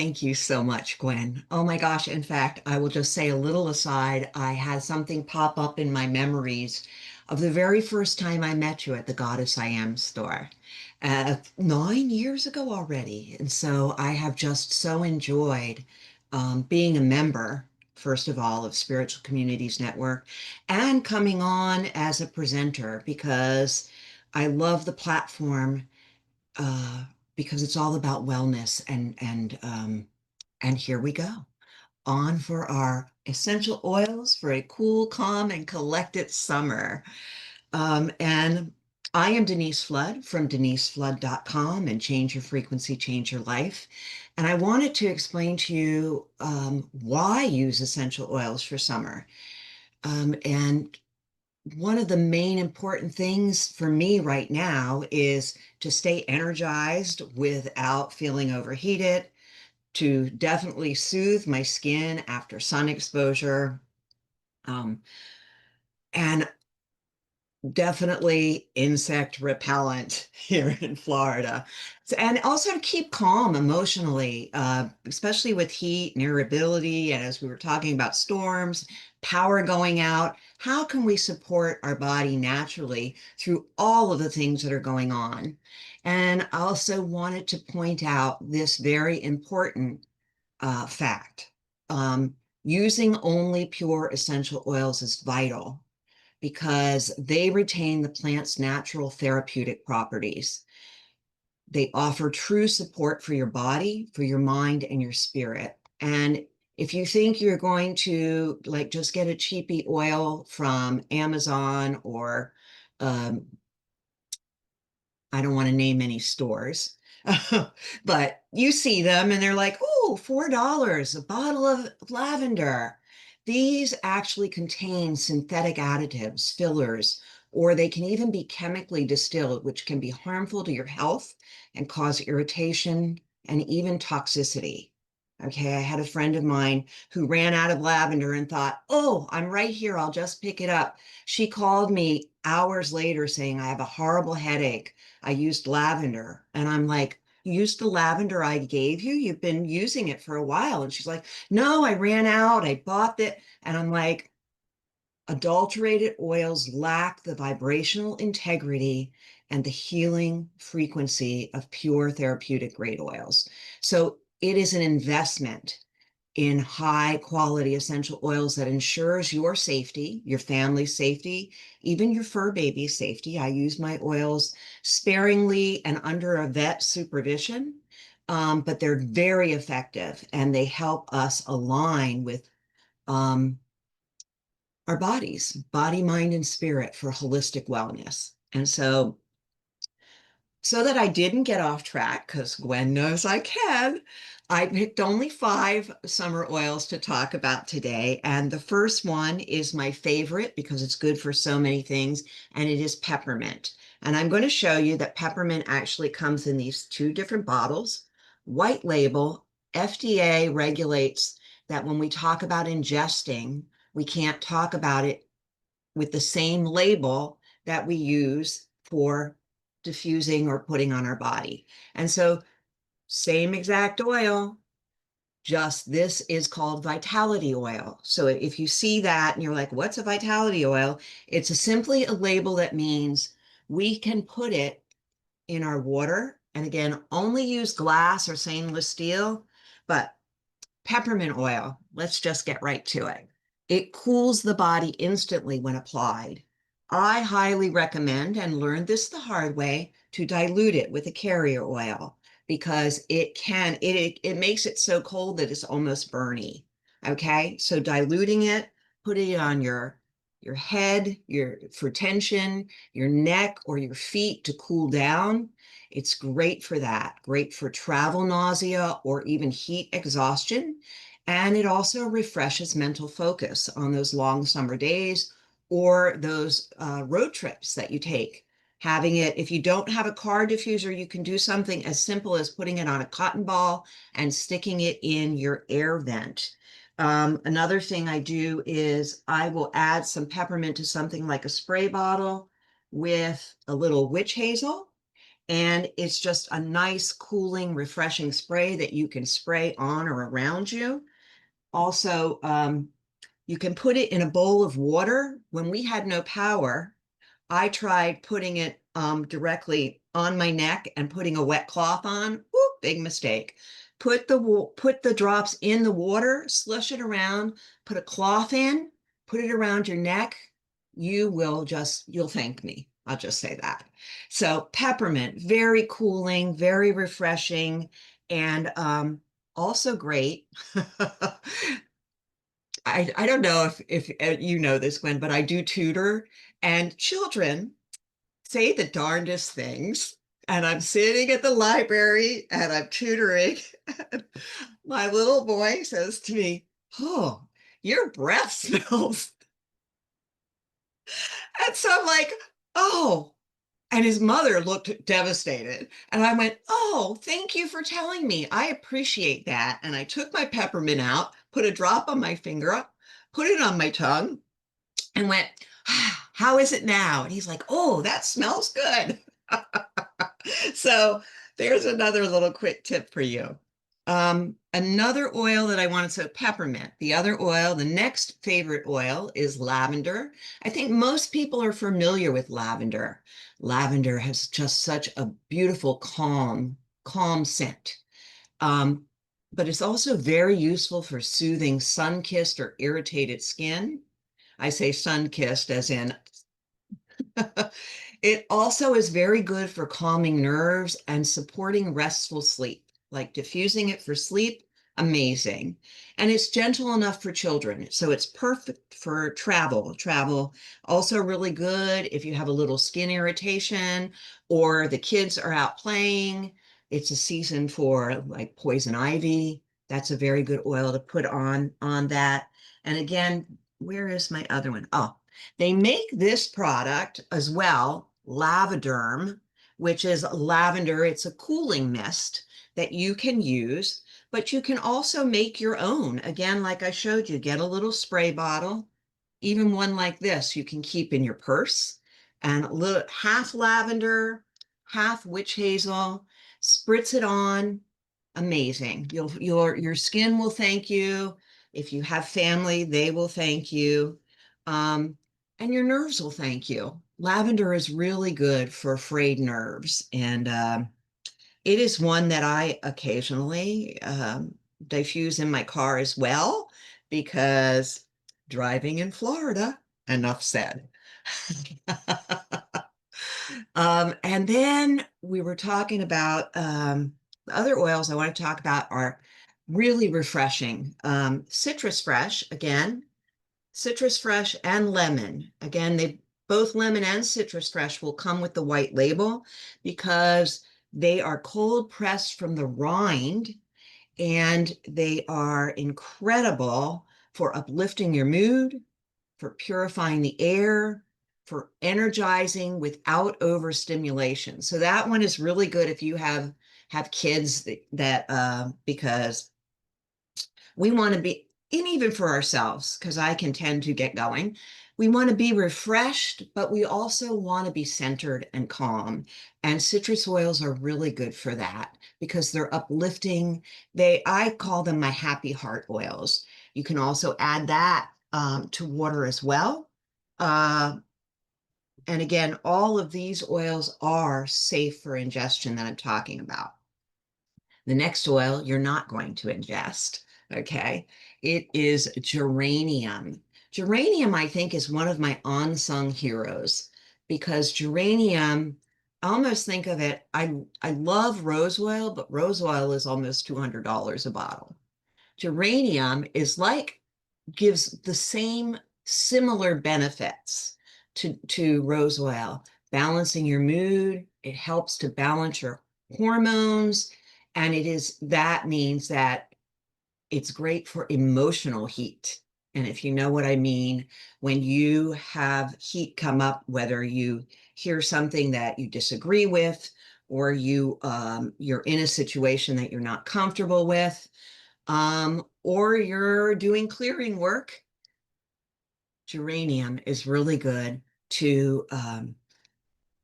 Thank you so much, Gwen. Oh my gosh. In fact, I will just say a little aside. I had something pop up in my memories of the very first time I met you at the Goddess I Am store, 9 years ago already. And so I have just so enjoyed being a member, first of all, of Spiritual Communities Network and coming on as a presenter because I love the platform uh, because it's all about wellness and here we go on for our essential oils for a cool, calm, and collected summer. And I am Denise Flood from deniseflood.com and Change Your Frequency, Change Your Life. And I wanted to explain to you why use essential oils for summer. And one of the main important things for me right now is to stay energized without feeling overheated, to definitely soothe my skin after sun exposure, um, and definitely insect repellent here in Florida. And also to keep calm emotionally, especially with heat and irritability. And as we were talking about storms, power going out, how can we support our body naturally through all of the things that are going on? And I also wanted to point out this very important fact. Using only pure essential oils is vital because they retain the plant's natural therapeutic properties. They offer true support for your body, for your mind, and your spirit. And if you think you're going to like just get a cheapy oil from Amazon or um, I don't want to name any stores, but you see them and they're like, oh, $4, a bottle of lavender. These actually contain synthetic additives, fillers, or they can even be chemically distilled, which can be harmful to your health and cause irritation and even toxicity. Okay, I had a friend of mine who ran out of lavender and thought, oh, I'm right here. I'll just pick it up. She called me hours later saying, I have a horrible headache. I used lavender. And I'm like, you used the lavender I gave you? You've been using it for a while. And she's like, no, I ran out. I bought it. And I'm like, adulterated oils lack the vibrational integrity and the healing frequency of pure therapeutic grade oils. So it is an investment in high quality essential oils that ensures your safety, your family's safety, even your fur baby's safety. I use my oils sparingly and under a vet supervision, but they're very effective and they help us align with um, our bodies, body, mind, and spirit for holistic wellness. And so that I didn't get off track, because Gwen knows I can, I picked only 5 summer oils to talk about today. And the first one is my favorite because it's good for so many things, and it is peppermint. And I'm going to show you that peppermint actually comes in these 2 different bottles. White label, FDA regulates that when we talk about ingesting, we can't talk about it with the same label that we use for diffusing or putting on our body. And so, same exact oil, just this is called vitality oil. So if you see that and you're like, what's a vitality oil? Simply a label that means we can put it in our water. And again, only use glass or stainless steel, but peppermint oil, let's just get right to it. It cools the body instantly when applied. I highly recommend, and learned this the hard way, to dilute it with a carrier oil because it makes it so cold that it's almost burny. Okay, so diluting it, putting it on your head, your for tension, your neck or your feet to cool down. It's great for that, great for travel nausea or even heat exhaustion. And it also refreshes mental focus on those long summer days or those road trips that you take. Having it, if you don't have a car diffuser, you can do something as simple as putting it on a cotton ball and sticking it in your air vent. Another thing I do is I will add some peppermint to something like a spray bottle with a little witch hazel And it's just a nice, cooling, refreshing spray that you can spray on or around you. Also, you can put it in a bowl of water. When we had no power, I tried putting it directly on my neck and putting a wet cloth on. Whoop, big mistake. Put the drops in the water, slush it around, put a cloth in, put it around your neck. You'll thank me. I'll just say that. So peppermint, very cooling, very refreshing, and also great. I don't know if you know this, Gwen, but I do tutor, and children say the darndest things. And I'm sitting at the library and I'm tutoring. And my little boy says to me, "Oh, your breath smells." And so I'm like, "Oh." And his mother looked devastated. And I went, "Oh, thank you for telling me. I appreciate that." And I took my peppermint out, put a drop on my finger, put it on my tongue, and went, "How is it now?" And he's like, "Oh, that smells good." So there's another little quick tip for you. Another oil that I wanted, so peppermint. The other oil, the next favorite oil is lavender. I think most people are familiar with lavender. Lavender has just such a beautiful, calm scent. Um, but it's also very useful for soothing sun-kissed or irritated skin. I say sun-kissed as in it also is very good for calming nerves and supporting restful sleep, like diffusing it for sleep, amazing. And it's gentle enough for children. So it's perfect for travel. Travel also really good if you have a little skin irritation or the kids are out playing. It's a season for like poison ivy. That's a very good oil to put on that. And again, where is my other one? Oh, they make this product as well, Lavaderm, which is lavender. It's a cooling mist that you can use, but you can also make your own. Again, like I showed you, get a little spray bottle, even one like this you can keep in your purse, and a little half lavender, half witch hazel, spritz it on. Amazing. Your skin will thank you. If you have family, they will thank you. Um, and your nerves will thank you. Lavender is really good for frayed nerves, and it is one that I occasionally diffuse in my car as well because driving in Florida, enough said. And then we were talking about the other oils I want to talk about are really refreshing. Citrus Fresh, again, Citrus Fresh and lemon. Again, they both lemon and Citrus Fresh will come with the white label because they are cold pressed from the rind and they are incredible for uplifting your mood, for purifying the air, for energizing without overstimulation. So that one is really good if you have kids that because we want to be, and even for ourselves, because I can tend to get going. We want to be refreshed, but we also want to be centered and calm. And citrus oils are really good for that because they're uplifting. I call them my happy heart oils. You can also add that to water as well. Uh, and again, all of these oils are safe for ingestion that I'm talking about. The next oil you're not going to ingest, okay? It is geranium. Geranium, I think, is one of my unsung heroes because geranium, I almost think of it, I love rose oil, but rose oil is almost $200 a bottle. Geranium is like, gives the same similar benefits to rose oil, balancing your mood. It helps to balance your hormones. And that means that it's great for emotional heat. And if you know what I mean, when you have heat come up, whether you hear something that you disagree with, or you're in a situation that you're not comfortable with, or you're doing clearing work, geranium is really good to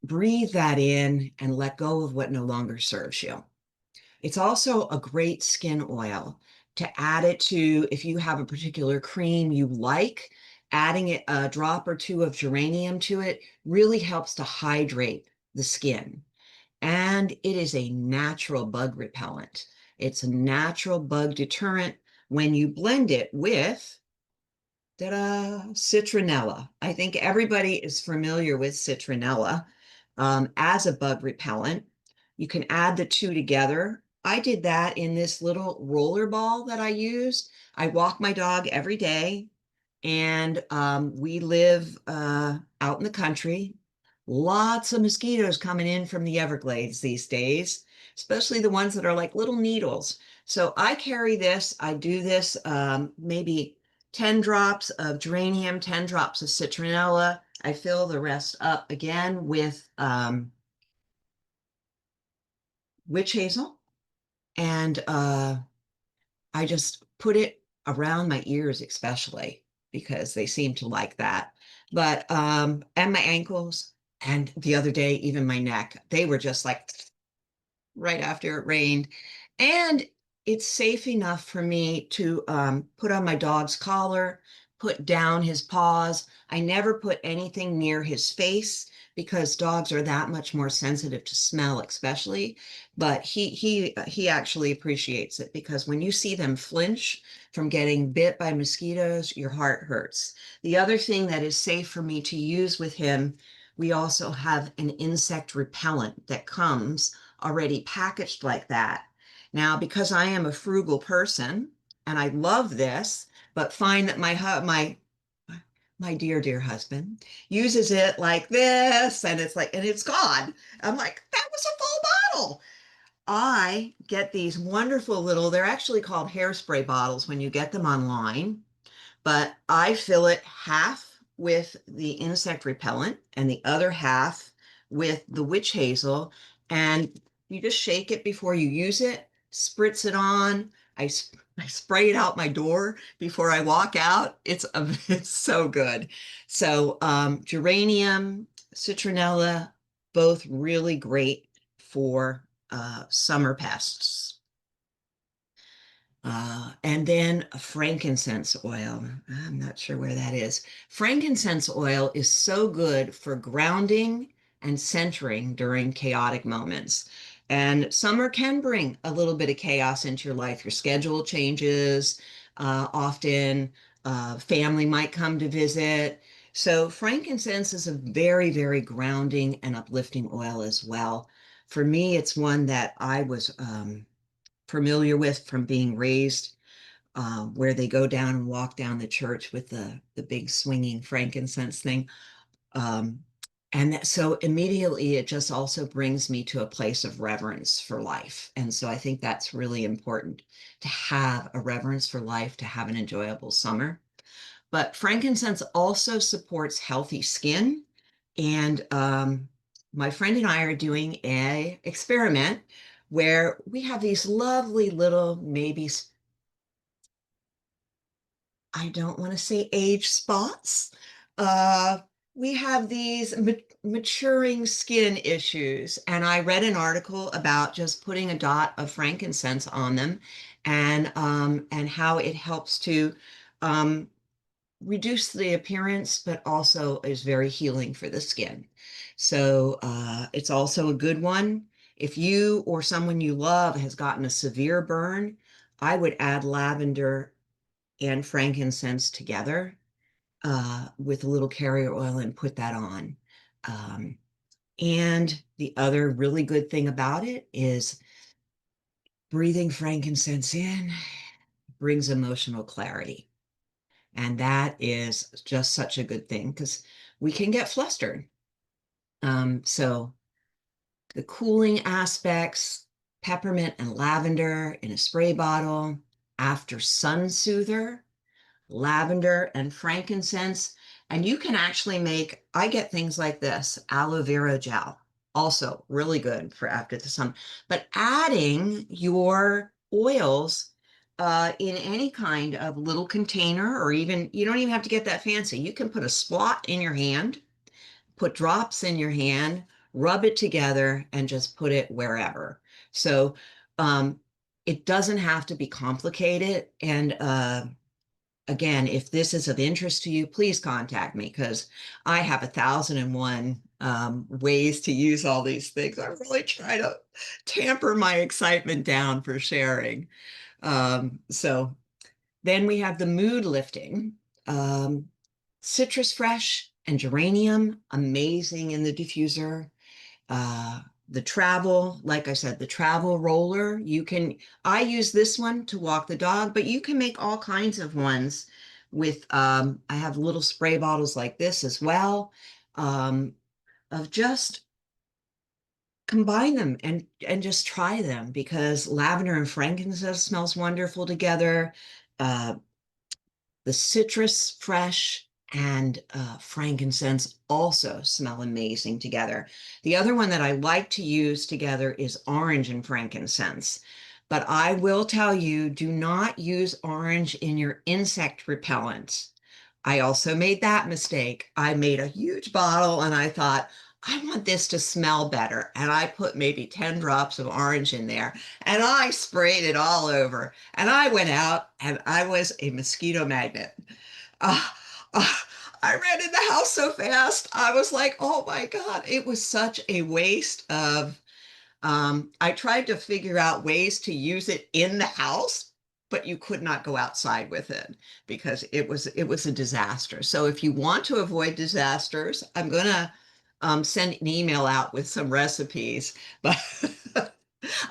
breathe that in and let go of what no longer serves you. It's also a great skin oil to add it to if you have a particular cream you like, adding it a drop or two of geranium to it really helps to hydrate the skin. And it is a natural bug repellent. It's a natural bug deterrent when you blend it with ta-da, citronella. I think everybody is familiar with citronella as a bug repellent. You can add the two together. I did that in this little roller ball that I use. I walk my dog every day, and we live out in the country. Lots of mosquitoes coming in from the Everglades these days, especially the ones that are like little needles. So I carry this. I do this maybe 10 drops of geranium, 10 drops of citronella. I fill the rest up again with witch hazel, and I just put it around my ears, especially because they seem to like that. But and my ankles, and the other day, even my neck, they were just like right after it rained. And it's safe enough for me to put on my dog's collar, put down his paws. I never put anything near his face because dogs are that much more sensitive to smell, especially. But he actually appreciates it because when you see them flinch from getting bit by mosquitoes, your heart hurts. The other thing that is safe for me to use with him, we also have an insect repellent that comes already packaged like that. Now, because I am a frugal person and I love this, but find that my dear husband uses it like this, and it's like, and it's gone. I'm like, that was a full bottle. I get these wonderful little, they're actually called hairspray bottles when you get them online, but I fill it half with the insect repellent and the other half with the witch hazel. And you just shake it before you use it, spritz it on. I spray it out my door before I walk out. It's so good. So geranium, citronella, both really great for summer pests. And then frankincense oil. I'm not sure where that is. Frankincense oil is so good for grounding and centering during chaotic moments. And summer can bring a little bit of chaos into your life. Your schedule changes, often family might come to visit. So frankincense is a very, very grounding and uplifting oil as well. For me, it's one that I was familiar with from being raised where they go down and walk down the church with the big swinging frankincense thing. Um, so immediately it just also brings me to a place of reverence for life. And so I think that's really important to have a reverence for life, to have an enjoyable summer. But frankincense also supports healthy skin. And my friend and I are doing a experiment where we have these lovely little, maybe I don't want to say age spots. Uh, we have these maturing skin issues, and I read an article about just putting a dot of frankincense on them, and how it helps to um, reduce the appearance, but also is very healing for the skin. So it's also a good one. If you or someone you love has gotten a severe burn, I would add lavender and frankincense together with a little carrier oil and put that on. Um, and the other really good thing about it is breathing frankincense in brings emotional clarity. And that is just such a good thing because we can get flustered. So the cooling aspects, peppermint and lavender in a spray bottle, after sun soother, lavender and frankincense. And you can actually make, I get things like this, aloe vera gel, also really good for after the sun. But adding your oils in any kind of little container, or even, you don't even have to get that fancy. You can put a splot in your hand, put drops in your hand, rub it together and just put it wherever. So um, it doesn't have to be complicated. And again, if this is of interest to you, please contact me because I have 1,001 ways to use all these things. I really try to tamper my excitement down for sharing. So then we have the mood lifting. Um, Citrus fresh and geranium, amazing in the diffuser. Uh, the travel, like I said, the travel roller, I use this one to walk the dog, but you can make all kinds of ones with, I have little spray bottles like this as well, um, of just combine them and just try them because lavender and frankincense smells wonderful together. Uh, the citrus fresh and frankincense also smell amazing together. The other one that I like to use together is orange and frankincense. But I will tell you, do not use orange in your insect repellent. I also made that mistake. I made a huge bottle and I thought, I want this to smell better. And I put maybe 10 drops of orange in there and I sprayed it all over. And I went out and I was a mosquito magnet. Uh, uh, I ran in the house so fast. I was like, oh my God, it was such a waste of. I tried to figure out ways to use it in the house, but you could not go outside with it because it was a disaster. So if you want to avoid disasters, I'm gonna send an email out with some recipes, but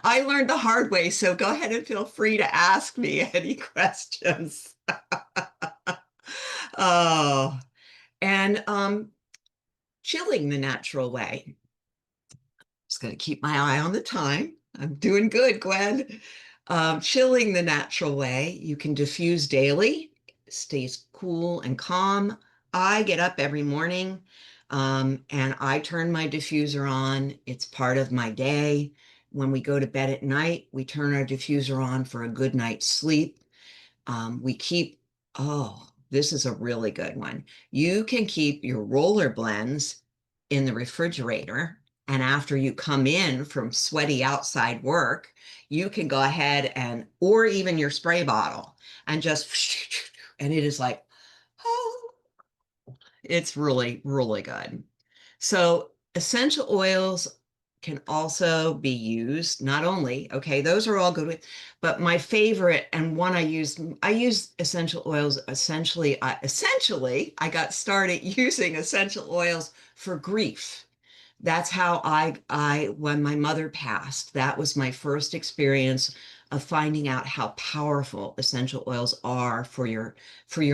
I learned the hard way, so go ahead and feel free to ask me any questions. Oh, and chilling the natural way. Just going to keep my eye on the time. I'm doing good, Gwen. Chilling the natural way. You can diffuse daily, stays cool and calm. I get up every morning and I turn my diffuser on. It's part of my day. When we go to bed at night, we turn our diffuser on for a good night's sleep. We keep, oh, this is a really good one. You can keep your roller blends in the refrigerator. And after you come in from sweaty outside work, you can go ahead or even your spray bottle and just, and it is like, oh, it's really, really good. So essential oils can also be used not only, okay, those are all good, but my favorite and one I use essential oils essentially I got started using essential oils for grief. That's how when my mother passed, that was my first experience of finding out how powerful essential oils are for your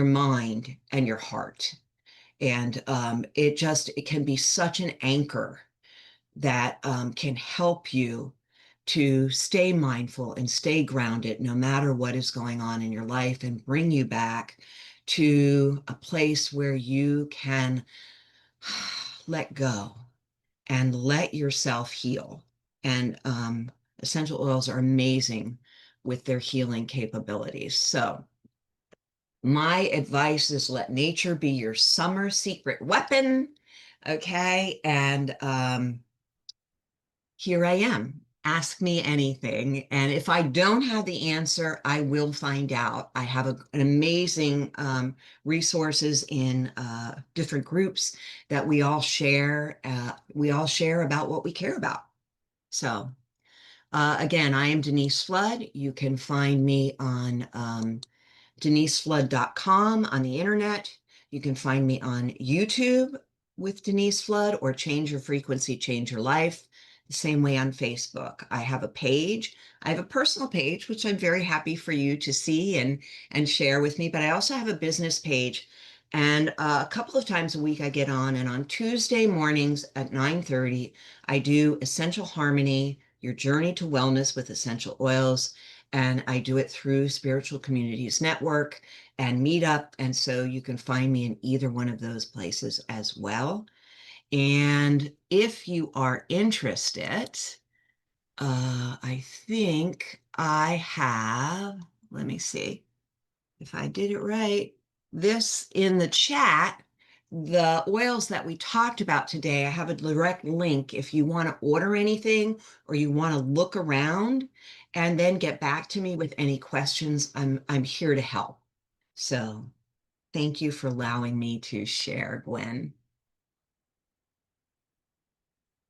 mind and your heart. And it can be such an anchor that can help you to stay mindful and stay grounded no matter what is going on in your life and bring you back to a place where you can let go and let yourself heal. And essential oils are amazing with their healing capabilities. So, my advice is let nature be your summer secret weapon. Okay. And here I am. Ask me anything. And if I don't have the answer, I will find out. I have an amazing resources in different groups that we all share. We all share about what we care about. So again, I am Denise Flood. You can find me on deniseflood.com on the internet. You can find me on YouTube with Denise Flood or Change Your Frequency, Change Your Life. The same way on Facebook. I have a page. I have a personal page, which I'm very happy for you to see and share with me. But I also have a business page. And a couple of times a week I get on, and on Tuesday mornings at 9:30, I do Essential Harmony, Your Journey to Wellness with Essential Oils. And I do it through Spiritual Communities Network and Meetup. And so you can find me in either one of those places as well. And if you are interested, I think I have, let me see if I did it right, this in the chat. the oils that we talked about today, I have a direct link if you want to order anything or you want to look around and then get back to me with any questions. I'm here to help. So thank you for allowing me to share, Gwen.